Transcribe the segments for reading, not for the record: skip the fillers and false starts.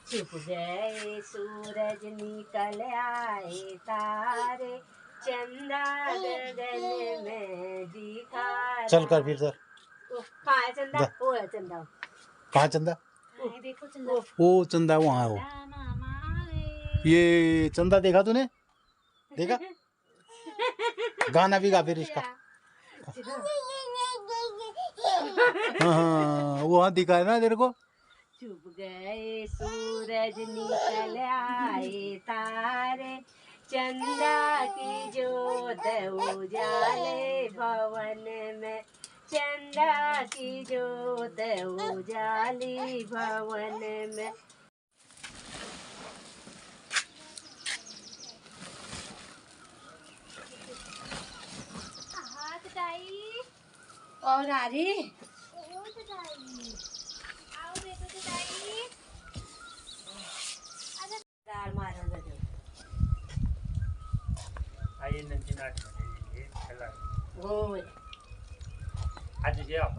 छुप गए सूरज निकल आए तारे, चंदा गगन में दिखा। चल कर फिर सर। कहाँ है चंदा? वो है चंदा। कहाँ चंदा? देखो चंदा। वो चंदा वहाँ है वो। ये चंदा देखा तूने? देखा? गाना भी गा फिर इसका। हाँ वहाँ दिखा है ना तेरे को। छुप गए सूरज निकल आए तारे, चंदा की जोत उजाले भवन में, चंदा की जोत उजाली भवन में। और आ रही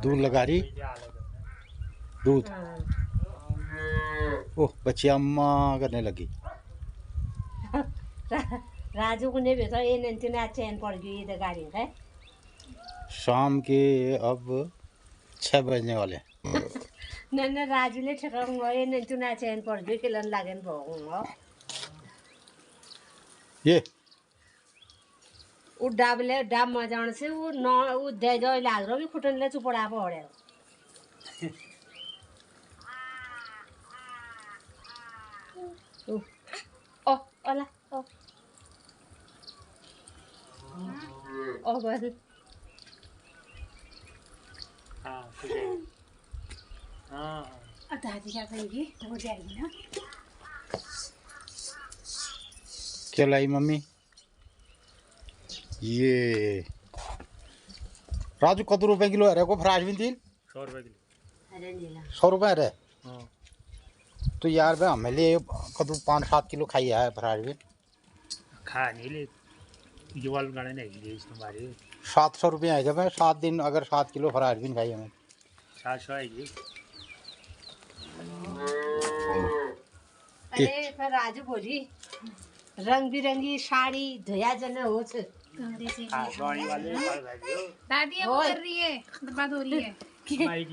दूध लगा रही दूध। ओह बच्ची अम्मा करने लगी। राजू को नहीं भेजा ये नंtina चैन पड़ गई इधर गाड़ी है। शाम के अब 6 बजने वाले। नन्ना राजू ने ठकाऊंगा ये नंtina चैन पड़ गई किलन लागन भोगूंगा। ये वो डाबले डाब मजान से वो नौ वो दे जो लाग रहा भी खुटन ले चुपड़ा पड़े। ओ ओला ओ बस हाँ ठीक है। हाँ अब दादी क्या करेगी? हो जाएगी ना। क्या लाई मम्मी? ये राजू कत रुपए किलो है रे को फ्रांसबीन तेल? 100 रुपए किलो। अरे नीला 100 रुपए रे। हाँ तो यार भाई हमें लिए कदू 5-7 किलो खाई है फ्रांसबीन। खा नहीं ले युवाल गाने नहीं ले तुम्हारे 700 रुपये है जब 7 दिन अगर 7 किलो फ्रांसबीन खाई हमें 700 आएगी। अरे पर राजू बोली रंग बिरंगी साड़ी धोया जना हो छ हाँ गाड़ी वाले साढ़े भाई दादी वो कर रही है बात हो रही है।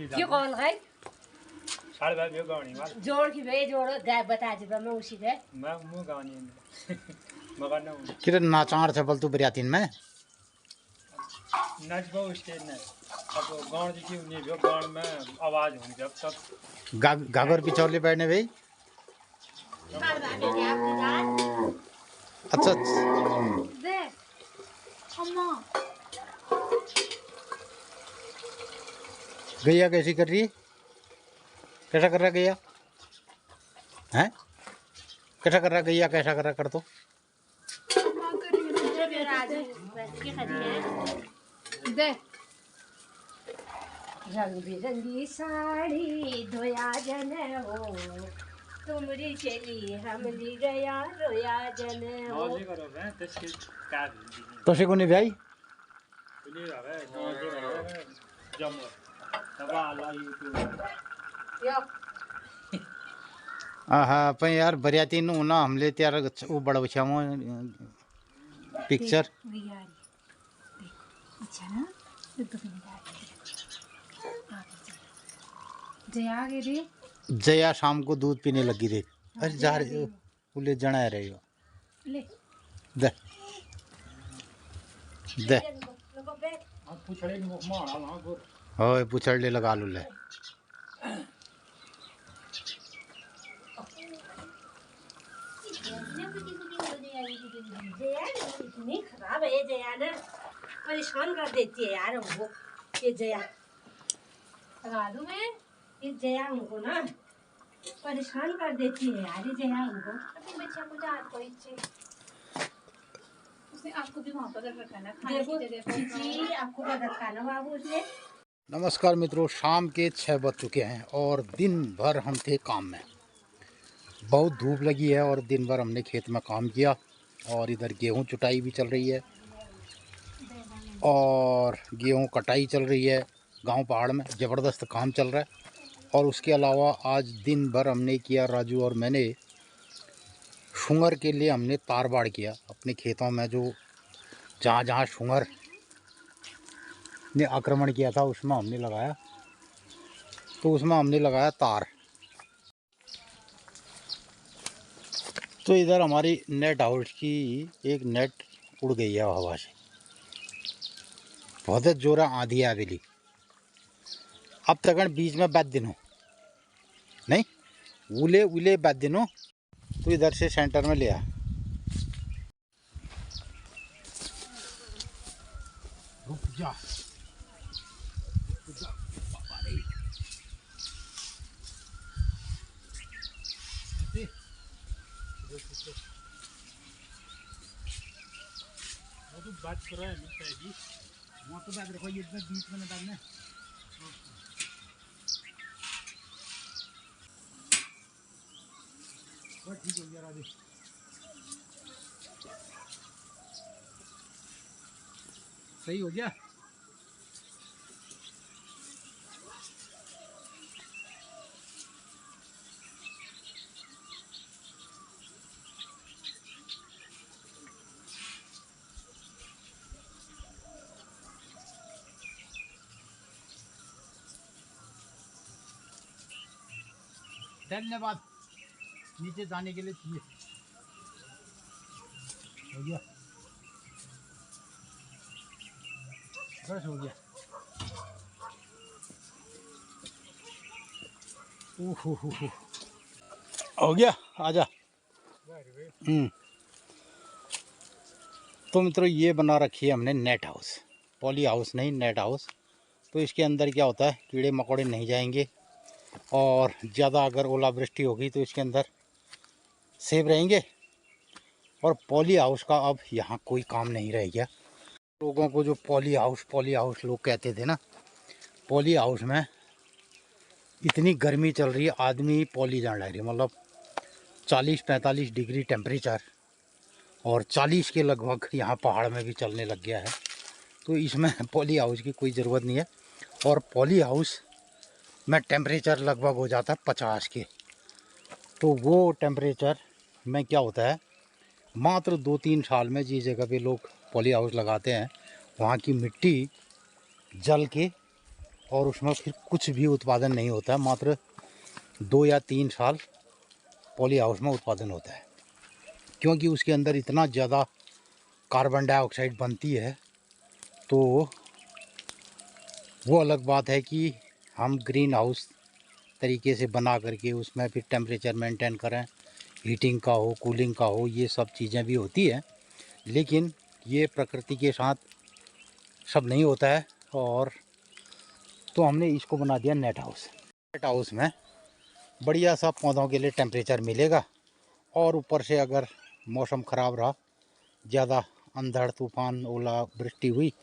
क्यों कौन है साढ़े भाई गाड़ी वाले जोड़ की भाई जोड़ो गाय बता दे मैं उसी दे मैं मुँह गाने में मगर ना किरे नाचार थे बल तू बरियातीन में नच बहु स्टेज ने अब गाँव जी की उन्हीं जो गाँव में आवाज़ होनी जब तक गागर पिछौले बैठने भाई। अच्छा दे अम्मा गैया कैसी कर रही है? कैसा कर रहा गैया हैं? कैसा कर रहा गैया कैसा कर रहा कर तो अम्मा कर रही है। राजू की खड़ी है दे रंग बिरंगी साड़ी धोया जन हो, तुमरी चली हमली गया रोया जन हो। नौजे करो बे तस्वीर का तो से को नहीं भाई नहीं रहा नौजे करो जम तबा अल्लाह ये यो हाँ पर यार बरियातीन ना हमले त्यार वो बड़ा बच्चा पिक्चर भैया अच्छा ना तो जया आ गई रे। जया शाम को दूध पीने लगी देख। अरे जा रही बोले जना रही हो ले दे दे हम पूछड़े मारा ना गुर होए पुछड़ले लगा लो ले जया इतनी खराब है जया ना, परेशान कर देती है यार हमको ये जया। लगा दूं मैं ये जया हमको ना परेशान कर देती है यार ये जया हमको। अपने बच्चे को डांट कोई चाहिए उसने आपको भी वहां पर रखा ना खाने देखो की जगह पर। जी आपको बदल खाना बाबू उसने। नमस्कार मित्रों, शाम के 6 बज चुके हैं और दिन भर हम थे काम में। बहुत धूप लगी है और दिन भर हमने खेत में काम किया और इधर गेहूं चुटाई भी चल रही है और गेहूं कटाई चल रही है। गांव पहाड़ में ज़बरदस्त काम चल रहा है और उसके अलावा आज दिन भर हमने किया, राजू और मैंने, शुगर के लिए हमने तार बाड़ किया अपने खेतों में। जो जहाँ जहाँ शुगर ने आक्रमण किया था उसमें हमने लगाया, तो उसमें हमने लगाया तार। तो इधर हमारी नेट हाउस की एक नेट उड़ गई है हवा से, बहुत जोर आंधी है अभी। अब तक बीच में बैठ दिनों नहीं उले उले बैठ दिनों, तो इधर से सेंटर में ले आ। रुक जा, तो बात कर रहा है जी, वहाँ तो बैठ रखो, ये बीच में न डालने। ठीक हो गया राजू, सही हो गया। धन्यवाद, नीचे जाने के लिए चाहिए। हो गया, बस हो गया। हो गया, आजा। तो मित्रों ये बना रखी है हमने नेट हाउस, पॉली हाउस नहीं नेट हाउस। तो इसके अंदर क्या होता है, कीड़े मकोड़े नहीं जाएंगे, और ज़्यादा अगर ओलावृष्टि होगी तो इसके अंदर सेफ रहेंगे। और पॉली हाउस का अब यहाँ कोई काम नहीं रह गया। लोगों को जो पॉली हाउस लोग कहते थे ना, पॉली हाउस में इतनी गर्मी चल रही है, आदमी पॉली जान लग रही है, मतलब 40-45 डिग्री टेम्परेचर, और 40 के लगभग यहाँ पहाड़ में भी चलने लग गया है। तो इसमें पॉली हाउस की कोई ज़रूरत नहीं है। और पॉली हाउस में टेम्परेचर लगभग हो जाता है 50 के। तो वो टेम्परेचर में क्या होता है, मात्र 2-3 साल में जिस जगह पे लोग पॉली हाउस लगाते हैं वहाँ की मिट्टी जल के, और उसमें फिर कुछ भी उत्पादन नहीं होता है। मात्र 2 या 3 साल पॉली हाउस में उत्पादन होता है, क्योंकि उसके अंदर इतना ज़्यादा कार्बन डाइऑक्साइड बनती है। तो वो अलग बात है कि हम ग्रीन हाउस तरीके से बना करके उसमें फिर टेम्परेचर मेंटेन करें, हीटिंग का हो, कूलिंग का हो, ये सब चीज़ें भी होती है। लेकिन ये प्रकृति के साथ सब नहीं होता है। और तो हमने इसको बना दिया नेट हाउस। नेट हाउस में बढ़िया सा पौधों के लिए टेम्परेचर मिलेगा, और ऊपर से अगर मौसम ख़राब रहा, ज़्यादा अंधड़ तूफान ओला वृष्टि हुई,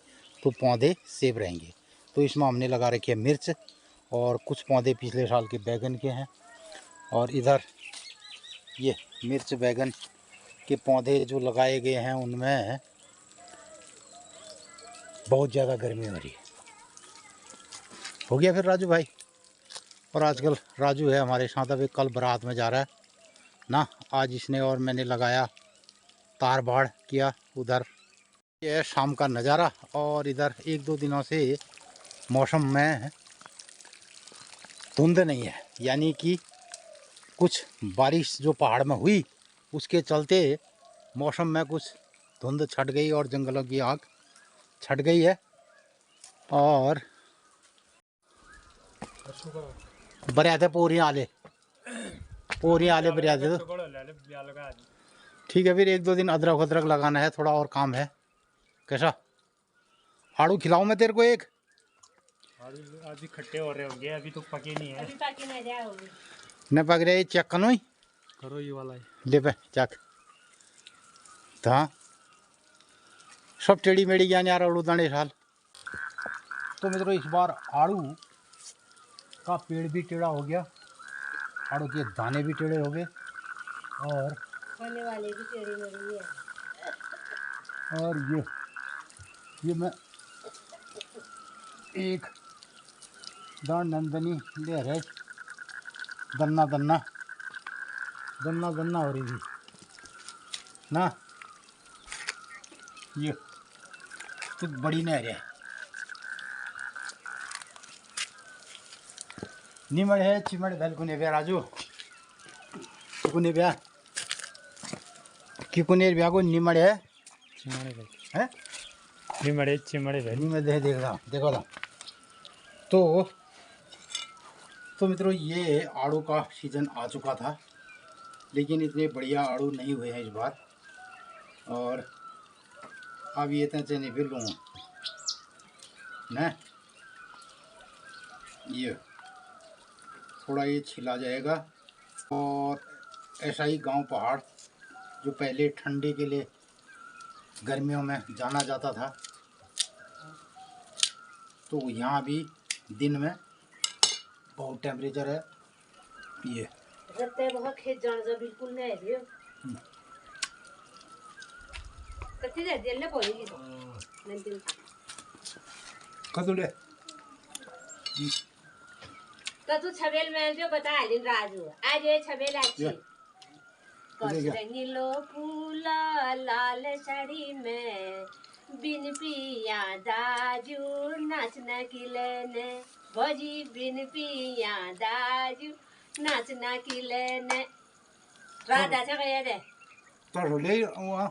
तो पौधे सेफ रहेंगे। तो इसमें हमने लगा रखी है मिर्च, और कुछ पौधे पिछले साल के बैगन के हैं। और इधर ये मिर्च बैगन के पौधे जो लगाए गए हैं उनमें बहुत ज़्यादा गर्मी हो रही है। हो गया फिर राजू भाई। और आजकल राजू है हमारे साथ, अभी कल बारात में जा रहा है ना, आज इसने और मैंने लगाया, तार बाड़ किया उधर। ये है शाम का नज़ारा। और इधर 1-2 दिनों से मौसम में धुंध नहीं है, यानी कि कुछ बारिश जो पहाड़ में हुई उसके चलते मौसम में कुछ धुंध छट गई और जंगलों की आग छट गई है। और बरियाते पोरियाँ आले बरियाते। तो ठीक है, फिर 1-2 दिन अदरक वदरक लगाना है, थोड़ा और काम है। कैसा आड़ू खिलाऊं मैं तेरे को एक? अभी खट्टे हो रहे होंगे, अभी तो पके नहीं है। अभी ताकि ना जाए होगी। न पक रहे, चेक करो ही करो ये वाला ले पे चक। हाँ सब टेढ़ी मेढ़ी ज्ञान यार आड़ू दाने साल। तो मित्रों इस बार आड़ू का पेड़ भी टेढ़ा हो गया, आड़ू के दाने भी टेढ़े हो गए, और खाने वाले भी टेढ़ी मेढ़ी है। और ये मैं एक दान नंदनी ले रहे दन्ना दन्ना दन्ना दन्ना हो रही थी ना। ये तो बड़ी नहर है, निमड़ है चिमड़ दल कुने ब्या राजू कुने ब्या कि कुने ब्या को निमड़ है चिमड़े भाई हैं चिमड़े भाई निमड़ देख रहा देखो ना। तो मित्रों ये आड़ू का सीज़न आ चुका था, लेकिन इतने बढ़िया आड़ू नहीं हुए हैं इस बार। और अब ये चने फिर लूँगा न, ये थोड़ा ये छिला जाएगा। और ऐसा ही गांव पहाड़ जो पहले ठंडे के लिए गर्मियों में जाना जाता था, तो यहाँ भी दिन में बहुत टेम्परेचर है। ये रत्ते बहुत खेत जान जा बिल्कुल नहीं है रियो कति दे दिल ले पड़ेगी तो नहीं दिल कदुले तो तू छबेल में जो बता लिन राजू आज ये छबेल अच्छी नीलो फूला लाल साड़ी में बिन पिया दाजू नाचना किलने भजी बिन पिया दाजू नाचना किलने राधा छ गया दे तो ले वहाँ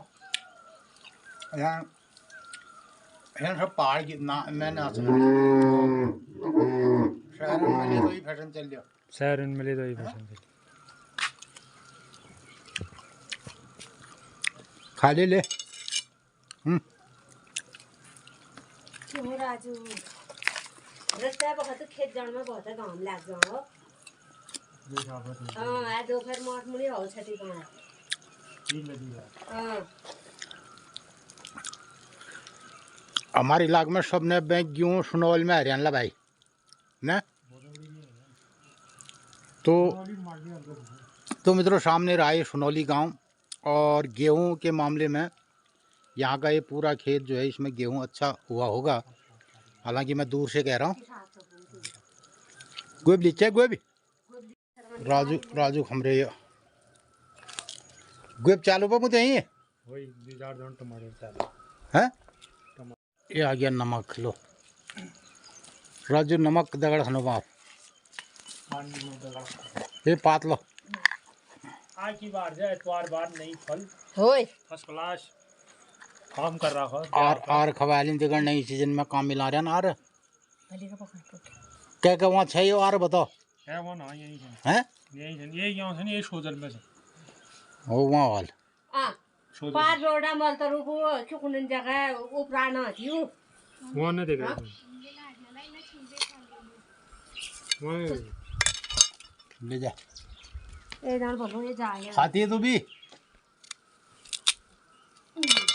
यहाँ सब पहाड़ की ना मैं नाच शहर में ले तो ही फैशन चल लिया। शहर उनमें ले दो ही फैशन चली। खा ले क्यों राजू रस्ता बहुत खेत जान में बहुत काम लग जाओ। हाँ आज दोपहर माठ मुड़ी हो छठी कहाँ हाँ हमारे इलाके में सबने बैंक गेहूँ सुनौल में हरियाणा भाई न। तो मित्रों सामने रहा है सुनौली गांव, और गेहूं के मामले में यहाँ का ये पूरा खेत जो है इसमें गेहूं अच्छा हुआ होगा। हालांकि मैं दूर से कह रहा हूँ। गोभी लीचे गोभी राजू राजू हमरे गोभी चालू पर मुझे यही है वही 2-4 जन टमाटर चालू हैं। ये आ गया नमक, लो राजू नमक दगड़ खनो बाप ये पात लो। आज की बार जाए इतवार बार नहीं फल होय फर्स्ट क्लास काम कर रहा है और खवालिन दगड़ नई सीजन में काम मिला रहे ना। आर क्या वहाँ छे और बताओ है वो ना यही हैं यही गाँव से नहीं, ये सोजल में से हो वहाँ वाल पार रोडा मल त रुको चुकुन जगह उपराना थियो वो नहीं देखा वो ले जा ए जान बोलो ये जाए खाती है तू भी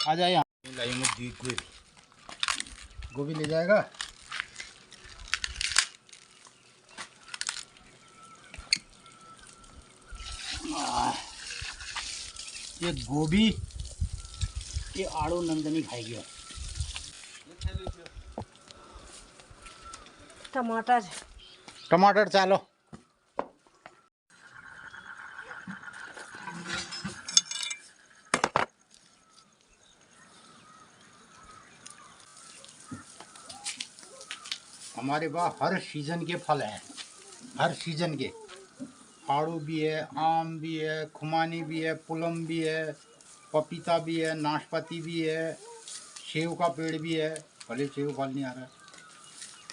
आ जाए यहाँ लाएंगे दी गोभी गोभी ले जाएगा। ये गोभी ये आड़ू नंदनी खाएगी। टमाटर टमाटर चालो हमारे पास हर सीजन के फल हैं, हर सीजन के। आड़ू भी है, आम भी है, खुमानी भी है, पुलम भी है, पपीता भी है, नाशपाती भी है, सेव का पेड़ भी है, भले सेव फल नहीं आ रहा है,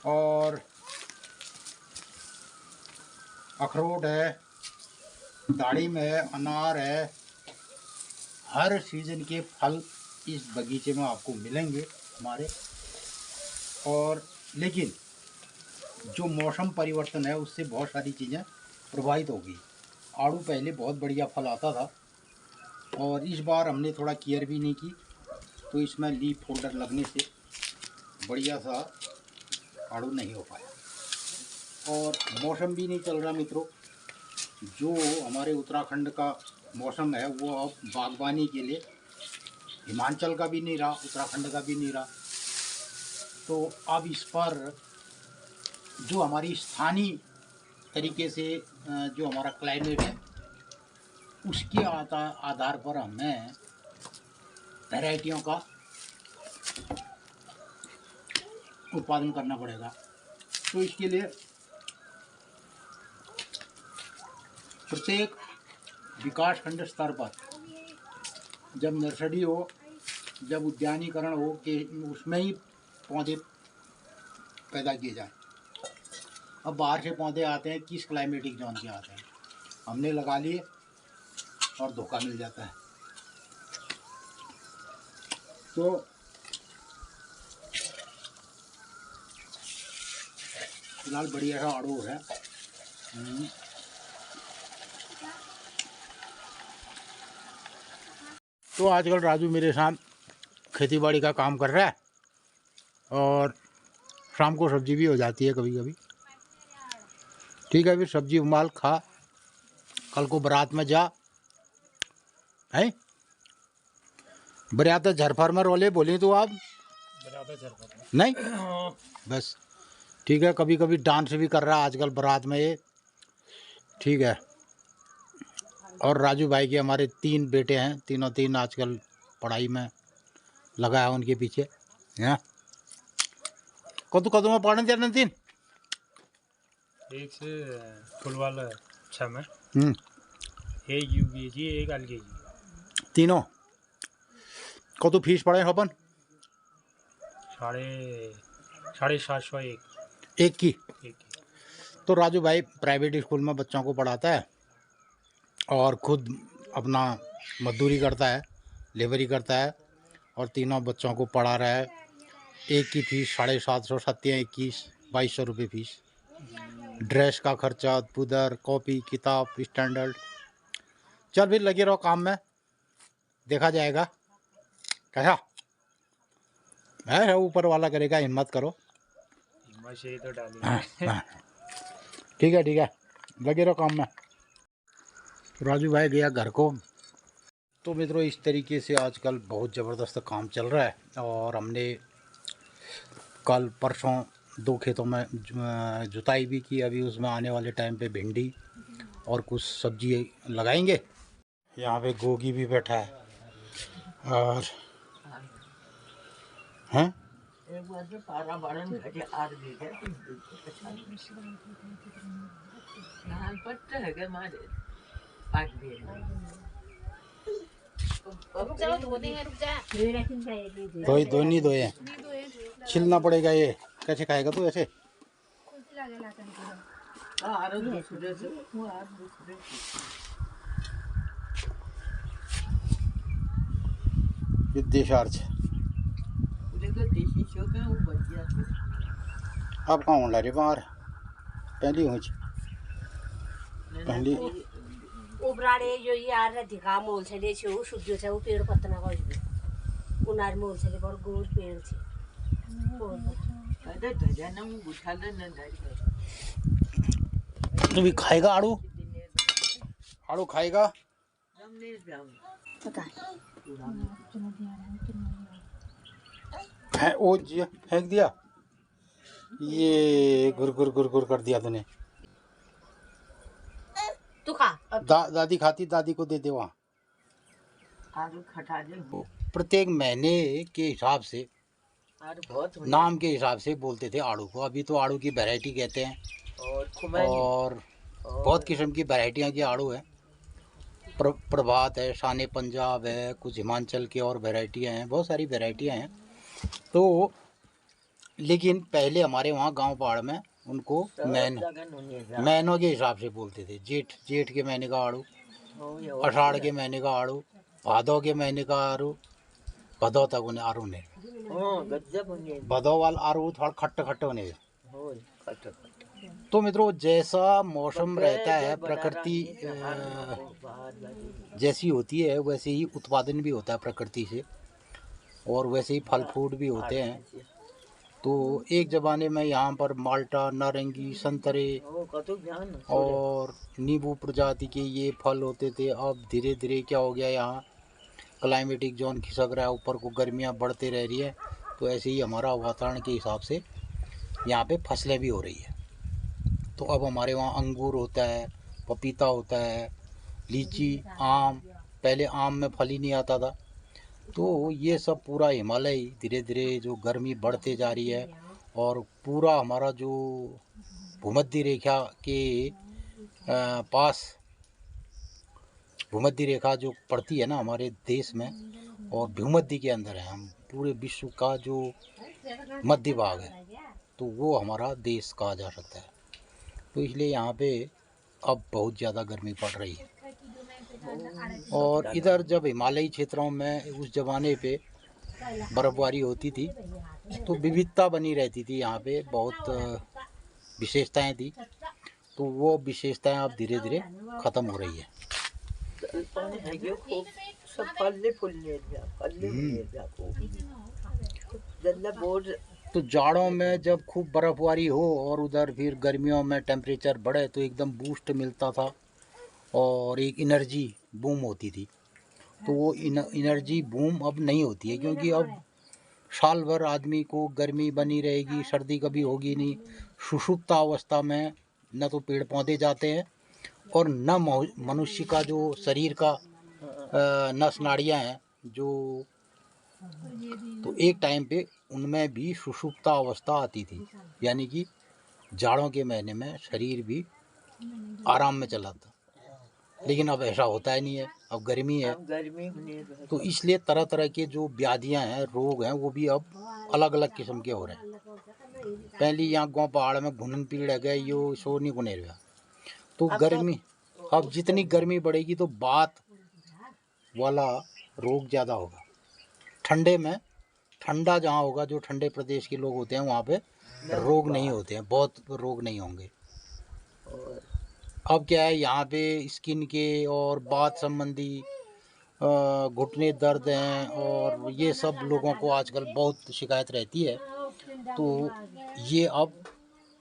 और अखरोट है, दाड़िम है, अनार है। हर सीजन के फल इस बगीचे में आपको मिलेंगे हमारे। और लेकिन जो मौसम परिवर्तन है उससे बहुत सारी चीज़ें प्रभावित हो गई। आड़ू पहले बहुत बढ़िया फल आता था, और इस बार हमने थोड़ा केयर भी नहीं की, तो इसमें लीफ फोल्डर लगने से बढ़िया सा आड़ू नहीं हो पाया। और मौसम भी नहीं चल रहा मित्रों, जो हमारे उत्तराखंड का मौसम है वो अब बागवानी के लिए हिमाचल का भी नहीं रहा, उत्तराखंड का भी नहीं रहा। तो अब इस पर जो हमारी स्थानीय तरीके से जो हमारा क्लाइमेट है उसके आधार पर हमें वैरायटियों का उत्पादन करना पड़ेगा। तो इसके लिए प्रत्येक विकास खंड स्तर पर जब नर्सरी हो, जब उद्यानीकरण हो कि उसमें ही पौधे पैदा किए जाएं। अब बाहर से पौधे आते हैं, किस क्लाइमेटिक जोन के आते हैं, हमने लगा लिए और धोखा मिल जाता है। तो फिलहाल बढ़िया सा आड़ू है। तो आजकल राजू मेरे साथ खेती बाड़ी का काम कर रहा है और शाम को सब्जी भी हो जाती है कभी कभी। ठीक है, फिर सब्जी उमाल खा, कल को बारात में जा है। बरियात झरफर में रोले बोली तो आप नहीं बस ठीक है। कभी कभी डांस भी कर रहा है आजकल बारात में ये, ठीक है। और राजू भाई के हमारे 3 बेटे हैं, तीन आजकल पढ़ाई में लगा है उनके पीछे हैं। कदू में पढ़ने जाना 3 एक से फुलवाल 6 में, एक यूकेजी एक एलकेजी। तीनों कदू फीस पड़े अपन 750 एक की। तो राजू भाई प्राइवेट स्कूल में बच्चों को पढ़ाता है और खुद अपना मजदूरी करता है, लेबरी करता है और तीनों बच्चों को पढ़ा रहा है। एक की फीस 750, 21 2200 रुपये फीस। ड्रेस का खर्चा, पुदर, कॉपी, किताब, स्टैंडर्ड। चल फिर लगे रहो काम में, देखा जाएगा कैसा है। ऊपर वाला करेगा, हिम्मत करो। हिम्मत तो डाली। हाँ। ठीक है लगे रहो काम में। राजू भाई गया घर को। तो मित्रों इस तरीके से आजकल बहुत ज़बरदस्त काम चल रहा है और हमने कल परसों 2 खेतों में जुताई भी की। अभी उसमें आने वाले टाइम पे भिंडी और कुछ सब्जी लगाएंगे। यहाँ पे गोगी भी बैठा है और हैं दो नहीं धोए, छिलना पड़ेगा। ये कैसे खाएगा तू ऐसे? देशार्च अब कहाँ हो रे बाहर पहली हो पहली उब्राडे जो यार दिखा मोल छले छे उ शुद्ध छे उ पेड़ पत्ता का उनार मोल छले बड़ गोल पेड़ छे। तू भी खाएगा आड़ू? आड़ू खाएगा? पता है वो फेंक दिया। ये गुर गुर गुर गुर कर दिया तूने। तू खा। दादी खाती, दादी को दे दे वहाँ। आलू खटा दे। प्रत्येक महीने के हिसाब से, नाम के हिसाब से बोलते थे आड़ू को। अभी तो आड़ू की वैरायटी कहते हैं और बहुत किस्म की वैरायटियाँ की आड़ू है। प्रभात है, शान पंजाब है, कुछ हिमाचल के और वैरायटियाँ हैं, बहुत सारी वैरायटियाँ हैं। तो लेकिन पहले हमारे वहाँ गांव पहाड़ में उनको महीनों के हिसाब से बोलते थे। जेठ के महीने का आड़ू, आषाढ़ के महीने का आड़ू, भादों के महीने का आड़ू। भादों तक उन्हें आड़ू ने भादों वाला आड़ू थोड़ा खट्टे खट्टे होने। तो मित्रों जैसा मौसम रहता है, प्रकृति जैसी होती है वैसे ही उत्पादन भी होता है प्रकृति से और वैसे ही फल फ्रूट भी होते हैं। तो एक ज़माने में यहाँ पर माल्टा, नारंगी, संतरे और नींबू प्रजाति के ये फल होते थे। अब धीरे धीरे क्या हो गया, यहाँ क्लाइमेटिक जोन खिसक रहा है, ऊपर को गर्मियाँ बढ़ते रह रही है। तो ऐसे ही हमारा वातावरण के हिसाब से यहाँ पे फसलें भी हो रही है। तो अब हमारे वहाँ अंगूर होता है, पपीता होता है, लीची, आम। पहले आम में फल ही नहीं आता था। तो ये सब पूरा हिमालय धीरे धीरे जो गर्मी बढ़ते जा रही है और पूरा हमारा जो भूमध्य रेखा के पास भूमध्य रेखा जो पड़ती है ना हमारे देश में, और भूमध्य के अंदर है, हम पूरे विश्व का जो मध्य भाग है तो वो हमारा देश कहा जा सकता है। तो इसलिए यहाँ पे अब बहुत ज़्यादा गर्मी पड़ रही है। और इधर जब हिमालयी क्षेत्रों में उस ज़माने पे बर्फ़बारी होती थी तो विविधता बनी रहती थी, यहाँ पे बहुत विशेषताएं थी। तो वो विशेषताएं अब धीरे धीरे ख़त्म हो रही है। खूप सब फल्ले फुल्ले तो जाड़ों में जब खूब बर्फ़बारी हो और उधर फिर गर्मियों में टेम्परेचर बढ़े तो एकदम बूस्ट मिलता था और एक एनर्जी बूम होती थी। तो वो एनर्जी बूम अब नहीं होती है, क्योंकि अब साल भर आदमी को गर्मी बनी रहेगी, सर्दी कभी होगी नहीं। सुषुप्ता अवस्था में न तो पेड़ पौधे जाते हैं और न मनुष्य का जो शरीर का नस नाड़ियाँ हैं जो, तो एक टाइम पे उनमें भी सुषुप्ता अवस्था आती थी, यानी कि जाड़ों के महीने में शरीर भी आराम में चला था। लेकिन अब ऐसा होता ही नहीं है, अब गर्मी है। तो इसलिए तरह तरह के जो व्याधियां हैं, रोग हैं, वो भी अब अलग अलग किस्म के हो रहे हैं। पहले यहाँ गाँव पहाड़ में घुनन पीड़ है गए, यो शोर नहीं गुनेर गया। तो गर्मी अब जितनी गर्मी बढ़ेगी तो बात वाला रोग ज़्यादा होगा। ठंडे में ठंडा जहाँ होगा, जो ठंडे प्रदेश के लोग होते हैं वहाँ पे रोग नहीं होते हैं, बहुत रोग नहीं होंगे। अब क्या है, यहाँ पे स्किन के और बात संबंधी घुटने दर्द हैं और ये सब लोगों को आजकल बहुत शिकायत रहती है। तो ये अब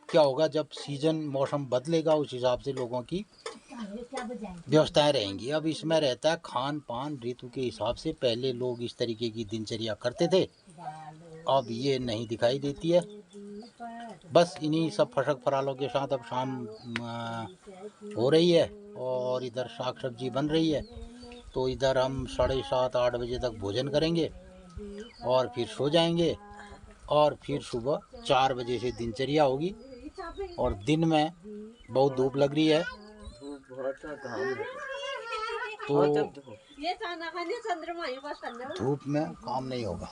क्या होगा, जब सीज़न मौसम बदलेगा उस हिसाब से लोगों की व्यवस्थाएं रहेंगी। अब इसमें रहता है खान पान ऋतु के हिसाब से। पहले लोग इस तरीके की दिनचर्या करते थे, अब ये नहीं दिखाई देती है। बस इन्हीं सब फशक फरालों के साथ अब शाम हो रही है और इधर साग सब्जी बन रही है। तो इधर हम 7:30-8 बजे तक भोजन करेंगे और फिर सो जाएंगे और फिर सुबह 4 बजे से दिनचर्या होगी। और दिन में बहुत धूप लग रही है तो धूप में काम नहीं होगा।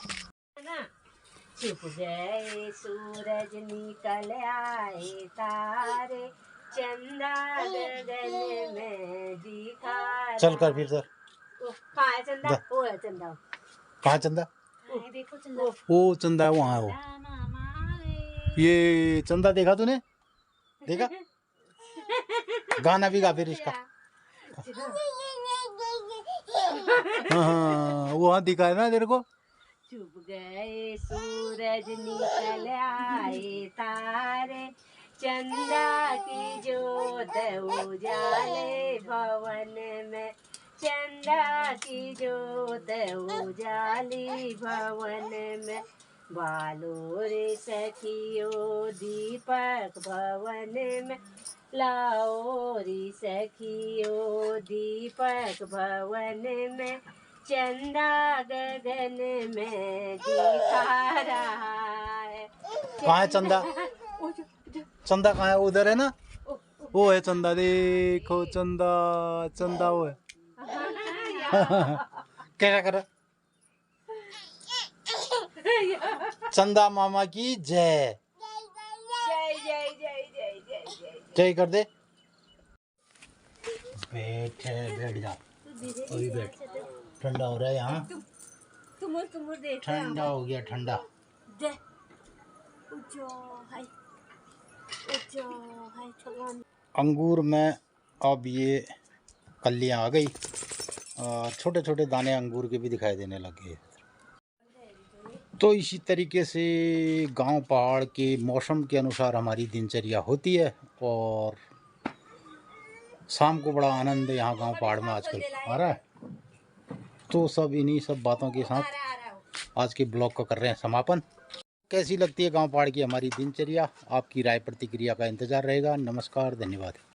छुप गए सूरज निकल आए तारे, चंदा गगन में दिखा। चल कर फिर सर। कहाँ है चंदा? वो है चंदा। कहाँ चंदा? देखो चंदा। वो चंदा है, वहाँ है वो। ये चंदा देखा तूने? देखा? गाना भी गा फिर इसका। हाँ, वो वहाँ दिखा है ना तेरे को। छुप गए सूरज निकल आए तारे, चंदा की जोत उजाले भवन में, चंदा की जोत उजाली भवन में। बालो रे सखियो दीपक भवन में, लाओ रे सखियो दीपक भवन में, चंदा गगन में दिखा रहा है। कहाँ है चंदा? चंदा कहाँ है? उधर है ना, वो है चंदा। देखो चंदा, चंदा वो है। क्या कर रहा? चंदा मामा की जय। जय जय जय जय जय जय जय कर दे। बैठ जा, अभी बैठ। ठंडा हो रहा है यहाँ, तुम देख ठंडा हो गया ठंडा। अंगूर में अब ये कलियाँ आ गई और छोटे छोटे दाने अंगूर के भी दिखाई देने लगे। तो इसी तरीके से गांव पहाड़ के मौसम के अनुसार हमारी दिनचर्या होती है और शाम को बड़ा आनंद यहाँ गांव पहाड़ में आजकल आ रहा है। तो सब इन्हीं सब बातों के साथ आज के ब्लॉग का कर रहे हैं समापन। कैसी लगती है गांव पहाड़ की हमारी दिनचर्या, आपकी राय प्रतिक्रिया का इंतजार रहेगा। नमस्कार, धन्यवाद।